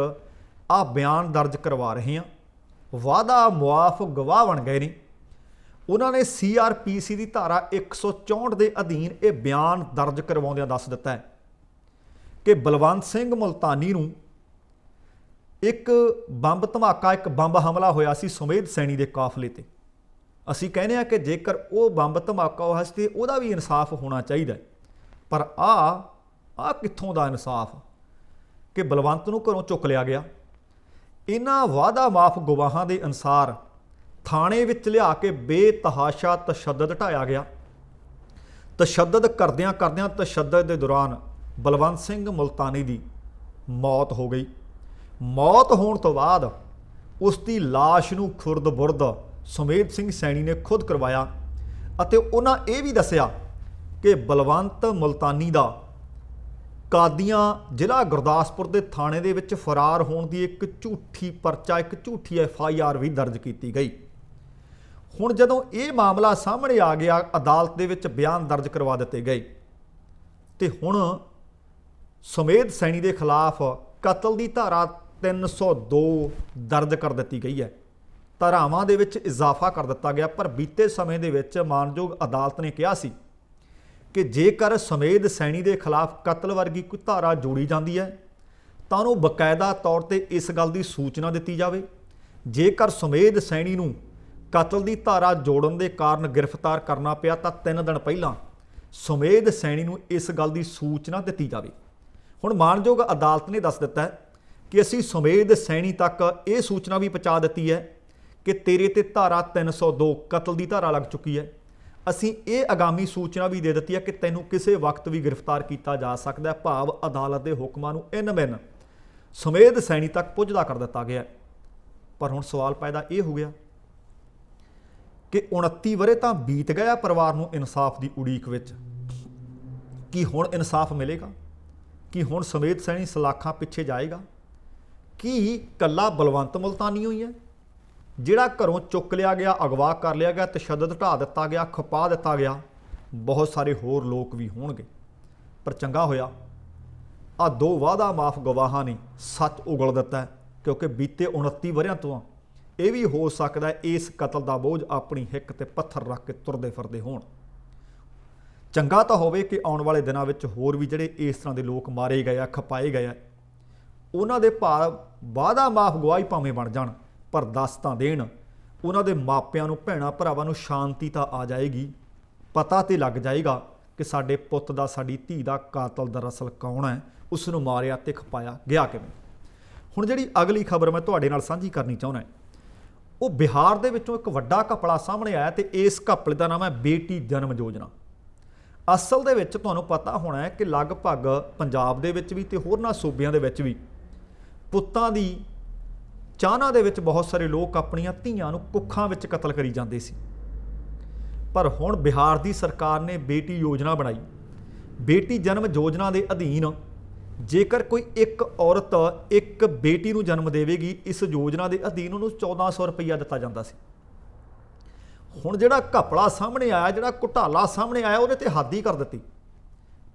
ਆਹ ਬਿਆਨ ਦਰਜ ਕਰਵਾ ਰਹੇ ਹਾਂ। ਵਾਅਦਾ ਮੁਆਫ ਗਵਾਹ ਬਣ ਗਏ ਨੇ। ਉਹਨਾਂ ਨੇ CRPC ਦੀ ਧਾਰਾ 164 ਦੇ ਅਧੀਨ ਇਹ ਬਿਆਨ ਦਰਜ ਕਰਵਾਉਂਦਿਆਂ ਦੱਸ ਦਿੱਤਾ ਹੈ ਕਿ ਬਲਵੰਤ ਸਿੰਘ ਮੁਲਤਾਨੀ ਨੂੰ ਇੱਕ ਬੰਬ ਧਮਾਕਾ, ਇੱਕ ਬੰਬ ਹਮਲਾ ਹੋਇਆ ਸੀ ਸੁਮੇਧ ਸੈਣੀ ਦੇ ਕਾਫਲੇ ਤੇ। ਅਸੀਂ ਕਹਿੰਦੇ ਹਾਂ ਕਿ ਜੇਕਰ ਉਹ ਬੰਬ ਧਮਾਕਾ ਹੋਇਆ ਸੀ ਤੇ ਉਹਦਾ ਵੀ ਇਨਸਾਫ ਹੋਣਾ ਚਾਹੀਦਾ, ਪਰ ਆਹ ਕਿੱਥੋਂ ਦਾ ਇਨਸਾਫ ਕਿ ਬਲਵੰਤ ਨੂੰ ਘਰੋਂ ਚੁੱਕ ਲਿਆ ਗਿਆ। ਇਹਨਾਂ ਵਾਅਦਾ ਮਾਫ ਗਵਾਹਾਂ ਦੇ ਅਨੁਸਾਰ ਥਾਣੇ ਵਿੱਚ ਲਿਆ ਕੇ ਬੇਤਹਾਸ਼ਾ ਤਸ਼ੱਦਦ ਢਾਇਆ ਗਿਆ। ਤਸ਼ੱਦਦ ਕਰਦਿਆਂ ਤਸ਼ੱਦਦ ਦੇ ਦੌਰਾਨ ਬਲਵੰਤ ਸਿੰਘ ਮੁਲਤਾਨੀ ਦੀ ਮੌਤ ਹੋ ਗਈ। ਮੌਤ ਹੋਣ ਤੋਂ ਬਾਅਦ ਉਸ ਦੀ ਲਾਸ਼ ਨੂੰ ਖੁਰਦ ਬੁਰਦ ਸੁਮੇਧ ਸਿੰਘ ਸੈਣੀ ਨੇ ਖੁਦ ਕਰਵਾਇਆ ਅਤੇ ਉਹਨਾਂ ਇਹ ਵੀ ਦੱਸਿਆ ਕਿ ਬਲਵੰਤ ਮੁਲਤਾਨੀ ਦਾ ਕਾਦੀਆਂ ਜ਼ਿਲ੍ਹਾ ਗੁਰਦਾਸਪੁਰ ਦੇ ਥਾਣੇ ਦੇ ਵਿੱਚ ਫਰਾਰ ਹੋਣ ਦੀ ਇੱਕ ਝੂਠੀ ਪਰਚਾ, ਇੱਕ ਝੂਠੀ FIR ਵੀ ਦਰਜ ਕੀਤੀ ਗਈ। ਹੁਣ ਜਦੋਂ ਇਹ ਮਾਮਲਾ ਸਾਹਮਣੇ ਆ ਗਿਆ, ਅਦਾਲਤ ਦੇ ਵਿੱਚ ਬਿਆਨ ਦਰਜ ਕਰਵਾ ਦਿੱਤੇ ਗਏ ਤੇ ਹੁਣ ਸੁਮੇਧ ਸੈਣੀ ਦੇ ਖਿਲਾਫ ਕਤਲ ਦੀ ਧਾਰਾ 302 ਦਰਜ ਕਰ ਦਿੱਤੀ ਗਈ ਹੈ। ਧਾਰਾਵਾਂ ਦੇ ਵਿੱਚ ਇਜ਼ਾਫਾ ਕਰ ਦਿੱਤਾ ਗਿਆ, ਪਰ ਬੀਤੇ ਸਮੇਂ ਦੇ ਵਿੱਚ ਮਾਨਯੋਗ ਅਦਾਲਤ ਨੇ ਕਿਹਾ ਸੀ ਕਿ ਜੇਕਰ ਸੁਮੇਧ ਸੈਣੀ ਦੇ ਖਿਲਾਫ ਕਤਲ ਵਰਗੀ ਕੋਈ ਧਾਰਾ ਜੋੜੀ ਜਾਂਦੀ ਹੈ ਤਾਂ ਉਹਨੂੰ ਬਕਾਇਦਾ ਤੌਰ ਤੇ ਇਸ ਗੱਲ ਦੀ ਸੂਚਨਾ ਦਿੱਤੀ ਜਾਵੇ। ਜੇਕਰ ਸੁਮੇਧ ਸੈਣੀ ਨੂੰ ਕਤਲ ਦੀ ਧਾਰਾ ਜੋੜਨ ਦੇ ਕਾਰਨ ਗ੍ਰਿਫਤਾਰ ਕਰਨਾ ਪਿਆ ਤਾਂ 3 ਦਿਨ ਪਹਿਲਾਂ ਸੁਮੇਧ ਸੈਣੀ ਨੂੰ ਇਸ ਗੱਲ ਦੀ ਸੂਚਨਾ ਦਿੱਤੀ ਜਾਵੇ। ਹੁਣ ਮਾਨਯੋਗ ਅਦਾਲਤ ਨੇ ਦੱਸ ਦਿੱਤਾ ਕਿ ਅਸੀਂ ਸੁਮੇਧ ਸੈਣੀ ਤੱਕ ਇਹ ਸੂਚਨਾ ਵੀ ਪਹੁੰਚਾ ਦਿੱਤੀ ਹੈ ਕਿ ਤੇਰੇ ਤੇ ਧਾਰਾ 302 ਕਤਲ ਦੀ ਧਾਰਾ ਲੱਗ ਚੁੱਕੀ ਹੈ। ਅਸੀਂ ਇਹ ਆਗਾਮੀ ਸੂਚਨਾ ਵੀ ਦੇ ਦਿੱਤੀ ਹੈ ਕਿ ਤੈਨੂੰ ਕਿਸੇ ਵਕਤ ਵੀ ਗ੍ਰਿਫਤਾਰ ਕੀਤਾ ਜਾ ਸਕਦਾ ਹੈ। ਭਾਵ ਅਦਾਲਤ ਦੇ ਹੁਕਮਾਂ ਨੂੰ ਇਨ-ਬਿਨ ਸੁਮੇਧ ਸੈਣੀ ਤੱਕ ਪੁੱਜਦਾ ਕਰ ਦਿੱਤਾ ਗਿਆ। ਪਰ ਹੁਣ ਸਵਾਲ ਪੈਦਾ ਇਹ ਹੋ ਗਿਆ ਕਿ 29 ਵਰੇ ਤਾਂ ਬੀਤ ਗਿਆ ਪਰਿਵਾਰ ਨੂੰ ਇਨਸਾਫ ਦੀ ਉਡੀਕ ਵਿੱਚ। ਕੀ ਹੁਣ ਇਨਸਾਫ ਮਿਲੇਗਾ? कि हुण समੇत सैनी सलाखां पिछे जाएगा? कि कल्ला बलवंत मुल्तानी ही है जिहड़ा घरों चुक लिया गया, अगवा कर लिया गया, तशद्दद ढा दिता गया, खपा दिता गया? बहुत सारे होर लोग भी होणगे, पर चंगा होया आ दो वादा माफ गवाहां ने सच उगल दिता है, क्योंकि बीते 29 वरियां तो यह भी हो सकता है इस कतल का बोझ अपनी हिक ते पत्थर रख के तुरदे फिरदे होण। चंगा तो होवे कि आने वाले दिनों में होर भी जिहड़े इस तरह के लोग मारे गए आ, खपाए गए आ, उन्हां दे भाव वादा माफ गवाही भावें बन जाण, पर दस तां देण उन्हां दे मापिआं नूं, भैणां भरावां नूं शांति तां आ जाएगी, पता तो लग जाएगा कि साडे पुੱਤ ਦਾ, साडी ਧੀ ਦਾ कातल दरअसल कौन है, उस नूं मारिया ते खपाया गया किवें। हुण जिहड़ी अगली खबर मैं तुहाडे नाल साझी करनी चाहुंदा, वो बिहार दे विचों एक वड्डा घपला सामने आया, तो इस घपले का नाम है बेटी जन्म योजना। असल दे विच तुहानूं पता होना है कि लगभग पंजाब दे विच भी ते होरनां सूबिਆਂ दे विच भी पुत्तां दी चाहना दे विच बहुत सारे लोग अपणीਆਂ ਧੀਆਂ ਨੂੰ कुੱਖਾਂ विच कतल करी जांदे सी। पर हुण बिहार की सरकार ने बेटी योजना बनाई। बेटी जन्म योजना के अधीन जेकर कोई एक औरत एक बेटी नूं जन्म देवेगी, इस योजना के अधीन उन्होंने 1400 रुपया दिता जाता सी। हुण जिहड़ा घपला सामने आया, जिहड़ा घोटाला सामने आया, उहदे ते हद ही कर दित्ती।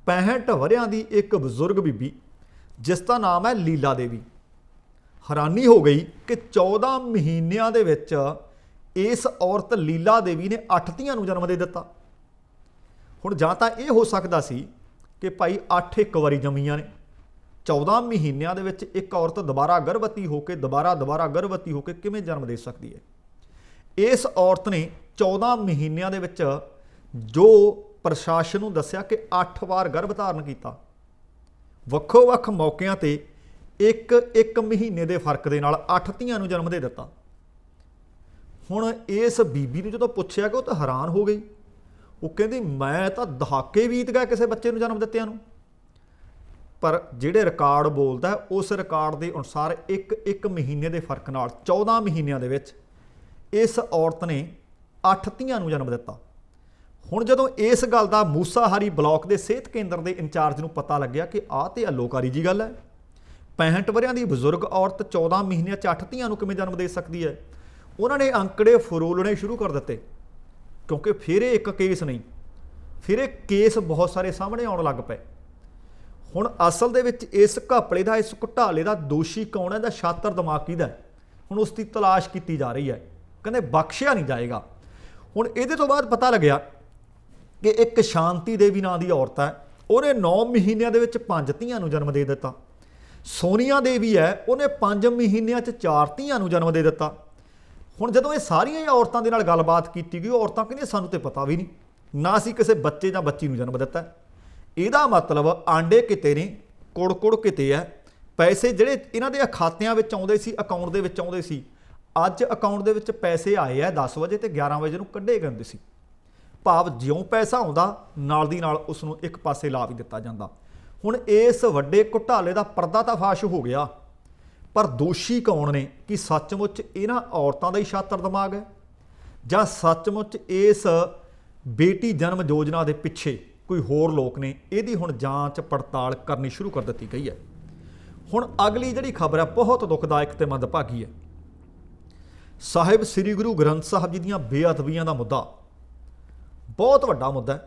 65 वरियां दी एक बजुर्ग बीबी जिसका नाम है लीला देवी, हैरानी हो गई कि 14 महीनों के विच इस औरत लीला देवी ने 8 ਧੀਆਂ ਨੂੰ जन्म दे दिता। हुण जां तां ये हो सकता सी कि भाई 8 एक वारी जमीआं ने, 14 महीनों के विच एक औरत दोबारा गर्भवती होकर दोबारा गर्भवती होकर किवें जन्म दे सकती है। इस औरत ने 14 महीनों के विच जो प्रशासन नूं दस्सिया कि 8 वार गर्भ धारण किया, वक्खो वक्ख मौकिਆਂ ते एक महीने के फर्क के नाल 8 ਧੀਆਂ ਨੂੰ जन्म दे दिता। हुण इस बीबी ने जो पुछया कि वो तो हैरान हो गई, वो कहती मैं तो दहाके बीत गए किसी बच्चे को जन्म दित्तिआं नूं। पर जिहड़े रिकॉर्ड बोलदा है उस रिकॉर्ड के अनुसार एक महीने के फर्क नाल 14 महीनों के विच इस औरत ने 8 ਧੀਆਂ ਨੂੰ जन्म दिता। हुण जदों इस गल का मूसाहारी ब्लॉक के सेहत केंद्र के इंचार्ज नूं पता लग्या कि आह ते अलोकारी जी गल है, 65 वरियां दी बजुर्ग औरत 14 महीनों 8 ਧੀਆਂ ਨੂੰ किवें जन्म दे सकती है। उन्होंने अंकड़े फरोलने शुरू कर दिते, क्योंकि फिर एक केस नहीं, फिर एक केस बहुत सारे सामने आउण लग पे। हुण असल दे विच इस घपले का, इस घोटाले का दोषी कौन है, छात्र दिमाग किहदा है, हुण उसकी तलाश की जा रही है, कहते बख्शिया नहीं जाएगा। हुण इहदे तो बाद पता लग्या कि एक शांति देवी नां दी औरत है, उन्हें 9 महीनों के विच 5 ਧੀਆਂ ਨੂੰ जन्म दे दिता। सोनिया देवी है, उन्हें 5 ਮਹੀਨਿਆਂ 'ਚ 4 ਧੀਆਂ ਨੂੰ जन्म दे दिता। हुण जदों ये सारियां औरतों के नाल गलबात की गई, औरतां कहंदियां सानूं ते पता भी नहीं, ना असीं किसी बच्चे जां बच्ची नूं जन्म दिता। इहदा मतलब आंडे किते ने, कुड़ किते है। पैसे जिहड़े इन्हां दे खातिਆਂ विच आउंदे सी, अकाउंट दे विच आउंदे सी, अज अकाउंट दे विच पैसे आए है 10 वजे ते 11 वजे नूं कढे गए सी। भाव ज्यों पैसा आउंदा नाल दी नाल उस नूं एक पासे ला भी दिता जांदा। हुण इस वड्डे घोटाले दा पर्दा तां फाश हो गया, पर दोषी कौन ने? कि सचमुच इन्हां औरतां दा ही छात्र दिमाग है, जां सचमुच इस बेटी जन्म योजना के पिछे कोई होर लोग ने? इहदी हुण जांच पड़ताल करनी शुरू कर दी गई है। हुण अगली जिहड़ी खबर है बहुत दुखदायक ते मंदभागी है। साहिब श्री गुरु ग्रंथ साहिब जी दीआं बेअदबीआं दा मुद्दा बहुत वड्डा मुद्दा है।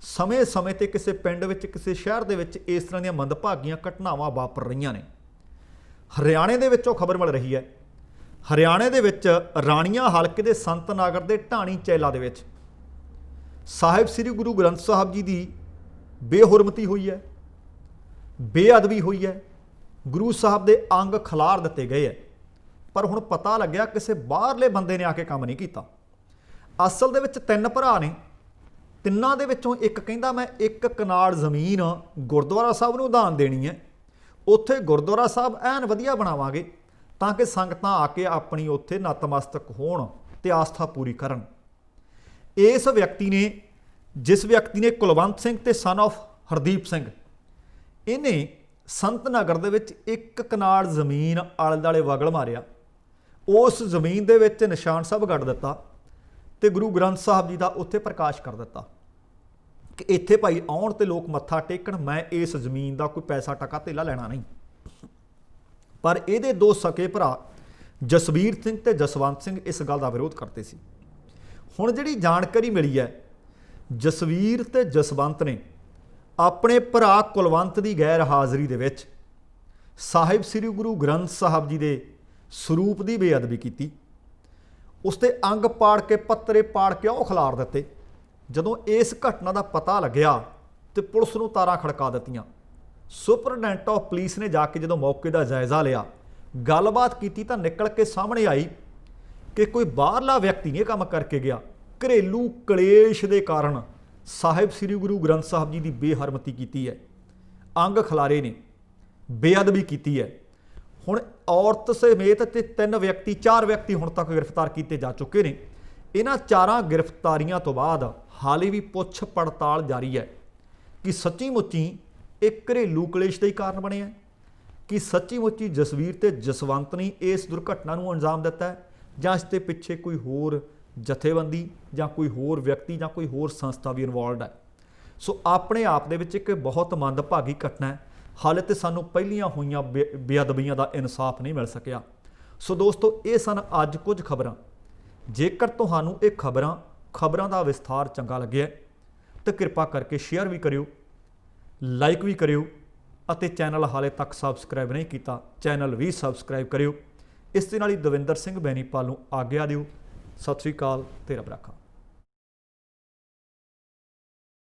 समय समय ते किसी पिंड विच, किसी शहर दे विच इस तरह दीआं मंदभागीआं घटनावां वापर रहीआं ने। हरियाणे दे विचों खबर मिल रही है, हरियाणे दे विच राणीਆਂ हलके दे संत नगर दे ढाणी चैला दे विच साहिब श्री गुरु ग्रंथ साहिब जी की बेहुरमती हुई है, बेअदबी हुई है, गुरु साहब के अंग खिलार दिते गए है। पर हुण पता लग्या किसी बाहरले बंदे ने आके काम नहीं किया। असल दे विच 3 भरा ने, तिन्नां दे विचों एक कहंदा मैं 1 कनाल जमीन गुरुद्वारा साहब नूं दान देनी है, उत्थे गुरुद्वारा साहब ऐन वधिया बनावांगे ताकि संगतां आके अपनी उत्थे नतमस्तक होण ते आस्था पूरी करन। इस व्यक्ति ने, जिस व्यक्ति ने कुलवंत सिंह ते सन ऑफ हरदीप सिंह, इन्हें संत नगर दे विच 1 कनाल जमीन आले दुआले वगल मारिया, उस जमीन दे विच निशान साहब गढ़ दिता ते गुरु ग्रंथ साहब जी का उत्थे प्रकाश कर दिता। ਕਿ ਇੱਥੇ ਭਾਈ ਆਉਣ ਤੇ ਲੋਕ ਮੱਥਾ ਟੇਕਣ, ਮੈਂ ਇਸ ਜ਼ਮੀਨ ਦਾ ਕੋਈ ਪੈਸਾ ਟਕਾ ਧੇਲਾ ਲੈਣਾ ਨਹੀਂ। ਪਰ ਇਹਦੇ ਦੋ ਸਕੇ ਭਰਾ ਜਸਵੀਰ ਸਿੰਘ ਤੇ ਜਸਵੰਤ ਸਿੰਘ ਇਸ ਗੱਲ ਦਾ ਵਿਰੋਧ ਕਰਦੇ ਸੀ। ਹੁਣ ਜਿਹੜੀ ਜਾਣਕਾਰੀ ਮਿਲੀ ਹੈ, ਜਸਵੀਰ ਤੇ ਜਸਵੰਤ ਨੇ ਆਪਣੇ ਭਰਾ ਕੁਲਵੰਤ ਦੀ ਗੈਰ ਹਾਜ਼ਰੀ ਦੇ ਵਿੱਚ ਸਾਹਿਬ ਸ੍ਰੀ ਗੁਰੂ ਗ੍ਰੰਥ ਸਾਹਿਬ ਜੀ ਦੇ ਸਰੂਪ ਦੀ ਬੇਅਦਬੀ ਕੀਤੀ। ਉਸ ਤੇ ਅੰਗ ਪਾੜ ਕੇ, ਪੱਤਰੇ ਪਾੜ ਕੇ ਉਹ ਖਿਲਾਰ ਦਿੱਤੇ। ਜਦੋਂ ਇਸ ਘਟਨਾ ਦਾ ਪਤਾ ਲੱਗਿਆ ਤੇ ਪੁਲਿਸ ਨੂੰ ਤਾਰਾਂ ਖੜਕਾ ਦਿੱਤੀਆਂ। ਸੁਪਰਡੈਂਟ ਆਫ ਪੁਲਿਸ ਨੇ ਜਾ ਕੇ ਜਦੋਂ ਮੌਕੇ ਦਾ ਜਾਇਜ਼ਾ ਲਿਆ, ਗੱਲਬਾਤ ਕੀਤੀ ਤਾਂ ਨਿਕਲ ਕੇ ਸਾਹਮਣੇ ਆਈ ਕਿ ਕੋਈ ਬਾਹਰਲਾ ਵਿਅਕਤੀ ਨਹੀਂ ਇਹ ਕੰਮ ਕਰਕੇ ਗਿਆ। ਘਰੇਲੂ ਕਲੇਸ਼ ਦੇ ਕਾਰਨ ਸਾਹਿਬ ਸ੍ਰੀ ਗੁਰੂ ਗ੍ਰੰਥ ਸਾਹਿਬ ਜੀ ਦੀ ਬੇਹਰਮਤੀ ਕੀਤੀ ਹੈ, ਅੰਗ ਖਿਲਾਰੇ ਨੇ, ਬੇਅਦਬੀ ਕੀਤੀ ਹੈ। ਹੁਣ ਔਰਤ ਸਮੇਤ ਤੇ 4 ਵਿਅਕਤੀ ਹੁਣ ਤੱਕ ਗ੍ਰਿਫਤਾਰ ਕੀਤੇ ਜਾ ਚੁੱਕੇ ਨੇ। ਇਹਨਾਂ 4 ਗ੍ਰਿਫਤਾਰੀਆਂ ਤੋਂ ਬਾਅਦ ਹਾਲੇ ਵੀ ਪੁੱਛ ਪੜਤਾਲ ਜਾਰੀ ਹੈ ਕਿ ਸੱਚੀ ਮੁੱਚੀ ਇਹ ਘਰੇਲੂ ਕਲੇਸ਼ ਦਾ ਹੀ ਕਾਰਨ ਬਣਿਆ ਹੈ, ਕਿ ਸੱਚੀ ਮੁੱਚੀ ਜਸਵੀਰ ਤੇ ਜਸਵੰਤ ਨੇ ਇਸ ਦੁਰਘਟਨਾ ਨੂੰ ਅੰਜਾਮ ਦਿੱਤਾ ਹੈ, ਜਾਂ ਇਸ ਦੇ ਪਿੱਛੇ ਕੋਈ ਹੋਰ ਜਥੇਬੰਦੀ ਜਾਂ ਕੋਈ ਹੋਰ ਵਿਅਕਤੀ ਜਾਂ ਕੋਈ ਹੋਰ ਸੰਸਥਾ ਵੀ ਇਨਵੋਲਵਡ ਹੈ। ਸੋ ਆਪਣੇ ਆਪ ਦੇ ਵਿੱਚ ਇੱਕ ਬਹੁਤ ਮੰਦਭਾਗੀ ਘਟਨਾ ਹੈ। ਹਾਲੇ ਤੇ ਸਾਨੂੰ ਪਹਿਲੀਆਂ ਹੋਈਆਂ ਬੇਅਦਬੀਆਂ ਦਾ ਇਨਸਾਫ ਨਹੀਂ ਮਿਲ ਸਕਿਆ। ਸੋ ਦੋਸਤੋ, ਇਹ ਸਨ ਅੱਜ ਕੁਝ ਖਬਰਾਂ। ਜੇਕਰ ਤੁਹਾਨੂੰ ਇਹ ਖਬਰਾਂ ਦਾ ਵਿਸਥਾਰ ਚੰਗਾ ਲੱਗਿਆ ਤਾਂ ਕਿਰਪਾ ਕਰਕੇ ਸ਼ੇਅਰ ਵੀ ਕਰਿਓ, ਲਾਈਕ ਵੀ ਕਰਿਓ, ਅਤੇ ਚੈਨਲ ਹਾਲੇ ਤੱਕ ਸਬਸਕ੍ਰਾਈਬ ਨਹੀਂ ਕੀਤਾ, ਚੈਨਲ ਵੀ ਸਬਸਕ੍ਰਾਈਬ ਕਰਿਓ। ਇਸ ਦੇ ਨਾਲ ਹੀ ਦਵਿੰਦਰ ਸਿੰਘ ਬੈਨੀਪਾਲ ਨੂੰ ਆਗਿਆ ਦਿਓ। ਸਤਿ ਸ਼੍ਰੀ ਅਕਾਲ ਤੇ ਰੱਬ ਰਾਖਾ।